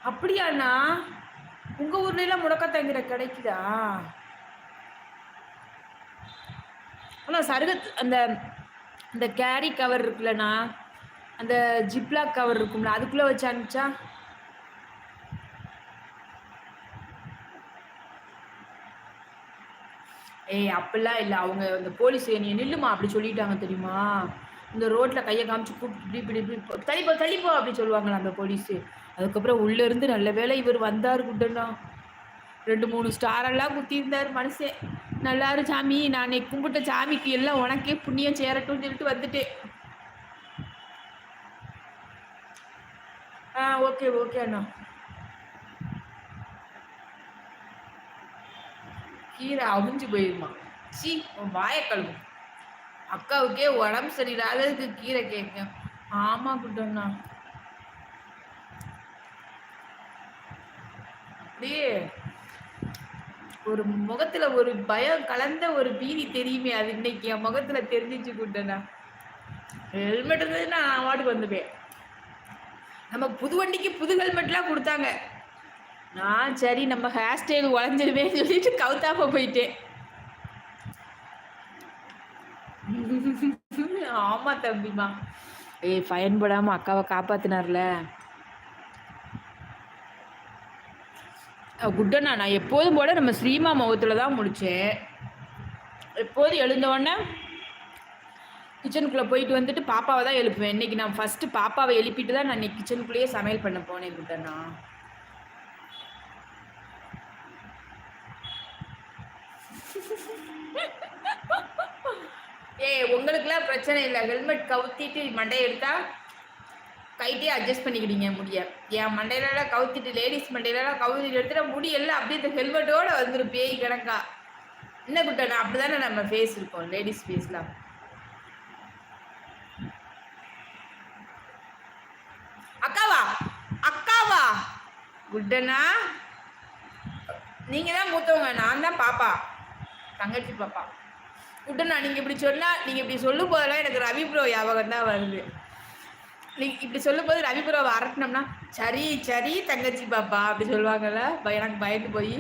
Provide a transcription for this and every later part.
அப்படியாண்ணா? உங்க ஊர்ல எல்லாம் முடக்கத்தாங்கீரை கிடைக்குதா? ஆனா சருகத் அந்த அந்த கேரி கவர் இருக்குல்லண்ணா, அந்த ஜிப்லாக் கவர் இருக்கும்ல, அதுக்குள்ள வச்சு அனுப்பிச்சா? ஏய் அப்படிலாம் இல்ல. அவங்க அந்த போலீஸ் என்னைய நில்லுமா அப்படி சொல்லிட்டாங்க தெரியுமா? இந்த ரோட்ல கைய காமிச்சு கூப்பிட்டு இப்படி இப்படி இப்படி தள்ளிப்போ தள்ளிப்போ அப்படி சொல்லுவாங்கல்ல அந்த போலீஸு. அதுக்கப்புறம் உள்ள இருந்து நல்ல வேளை இவர் வந்தாரு குட்டண்ணா. 2, 3 ஸ்டார் எல்லாம் குத்தியிருந்தாரு மனுஷன். நல்லாரு சாமி, நான் அன்னைக்கு கும்பிட்ட சாமிக்கு எல்லாம் உனக்கே புண்ணியம் சேரட்டும்னு சொல்லிட்டு வந்துட்டேன். ஓகே ஓகே அண்ணா. கீரை அவிஞ்சு போயிருமா? சீ உன் வாய கழுவு. அக்காவுக்கே உடம்பு சரியில்லாததுக்கு கீரை கேட்கும். ஆமா குட்டண்ணா. அப்படியே ஒரு முகத்துல ஒரு பயம் கலந்த ஒரு பீதி தெரியுமே, அது இன்னைக்கு என் முகத்துல தெரிஞ்சிச்சு குட்டண்ணா. ஹெல்மெட் இருந்ததுன்னா நான் வாட்டுக்கு வந்துப்பேன். நம்ம புது வண்டிக்கு புது ஹெல்மெட்லாம் கொடுத்தாங்க. நான் சரி நம்ம ஹேர் ஸ்டைல் உடஞ்சிருவேன்னு சொல்லிட்டு கவுத்தாப்ப போயிட்டேன். ஆமா தம்பிமா. ஏய் ஃபைன் போடாம அக்காவை காப்பாத்தினார்ல. குட்டண்ணா, நான் எப்போதும் போல நம்ம ஸ்ரீமா முகத்துல தான் முடிச்சேன். எப்போதும் எழுந்த உடனே கிச்சனுக்குள்ளே போயிட்டு வந்துட்டு பாப்பாவை தான் எழுப்புவேன். இன்னைக்கு நான் ஃபஸ்ட்டு பாப்பாவை எழுப்பிட்டு தான் நான் இன்னைக்கு கிச்சனுக்குள்ளேயே சமையல் பண்ண போனேன் குட்டண்ணா. உங்களுக்குலாம் பிரச்சனை இல்லை. ஹெல்மெட் கவுத்திட்டு மண்டையை எடுத்தா கைட்டே அட்ஜஸ்ட் பண்ணிக்கிட்டீங்க முடிய. என் மண்டையிலலாம் கவுத்திட்டு லேடிஸ் மண்டையிலலாம் கவுத்திட்டு எடுத்துட்டா முடி எல்லாம் அப்படியே இந்த ஹெல்மெட்டோட வந்துடும் பேய் கணக்கா. என்ன குட்டண்ணா, அப்படிதானே நம்ம ஃபேஸ் இருக்கும் லேடிஸ் ஃபேஸ்லாம். அக்காவா அக்காவா குட்டண்ணா, நீங்க தான் மூத்தவங்க, நான் தான் பாப்பா, தங்கச்சி பாப்பா. குட்டண்ணா, நீங்க இப்படி சொன்னா, நீங்க இப்படி சொல்லும் போதெல்லாம் எனக்கு ரவி ப்ரோ ஞாபகம் தான் வருது. நீங்க இப்படி சொல்லும் போது ரவி ப்ரோவை அரட்டினோம்னா சரி சரி தங்கச்சி பாப்பா அப்படி சொல்லுவாங்கல்ல, எனக்கு பயந்து போய்.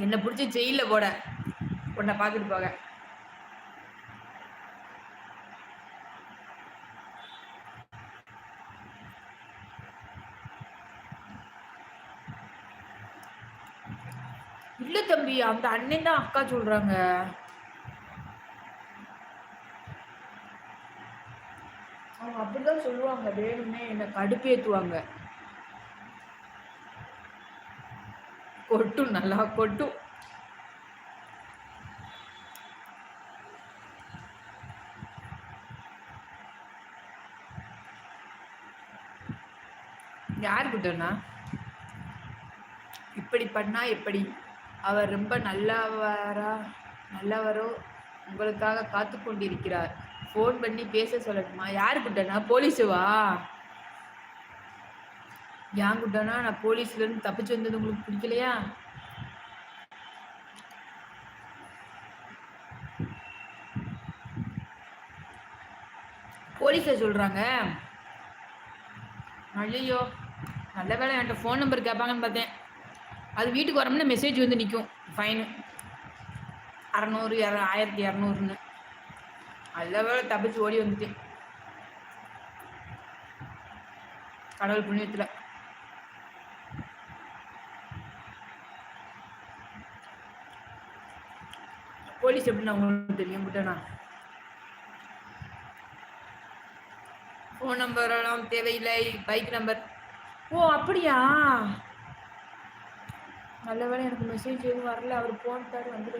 என்ன பிடிச்சி ஜெயில போட உன்னை பார்த்துட்டு போக. இல்ல தம்பி, அந்த அண்ணன் தான் அக்கா சொல்றாங்க. அவங்க அப்படிதான் சொல்லுவாங்க, வேணும்னே என்ன கடுப்பேத்துவாங்க. கொட்டும், நல்லா கொட்டும். யார் குட்டண்ணா இப்படி பண்ணா எப்படி? அவர் ரொம்ப நல்லவரோ உங்களுக்காக காத்து கொண்டிருக்கிறார். ஃபோன் பண்ணி பேச சொல்லட்டுமா? யாரு குட்டண்ணா? போலீஸுவா? ஏன் குட்டண்ணா, நான் போலீஸ்ல இருந்து தப்பிச்சு வந்தது உங்களுக்கு பிடிக்கலையா? போலீஸை சொல்றாங்க. ஐயோ, நல்ல வேலை என்கிட்ட ஃபோன் நம்பர் கேட்பாங்கன்னு பார்த்தேன். அது வீட்டுக்கு வரோம்னா மெசேஜ் வந்து நிற்கும், ஃபைனு 600 1200ன்னு. நல்ல வேலை தப்பிச்சு ஓடி வந்துட்டேன் கடவுள் புண்ணியத்தில். போலீஸ் எப்படின்னா உங்களுக்கு தெரியும் குட்டண்ணா. ஃபோன் நம்பர் எல்லாம் தேவையில்லை, பைக் நம்பர். ஓ அப்படியா? நல்ல வேலை எனக்கு மெசேஜ் எதுவும் வரல. அவர் ஃபோன் தாரு வந்துடு.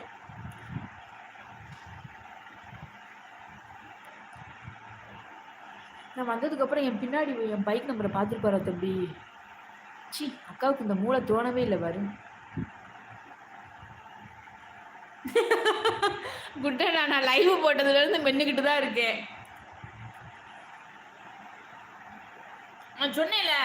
நான் வந்ததுக்கப்புறம் என் பின்னாடி என் பைக் நம்பரை பார்த்துருப்பாரா தம்பி? சி, அக்காவுக்கு இந்த மூளை தோணவே இல்லை பாரு. குட்டண்ணா, நான் லைவ் போட்டதுலேருந்து மென்னுக்கிட்டு தான் இருக்கேன். நான் சொன்னேன்ல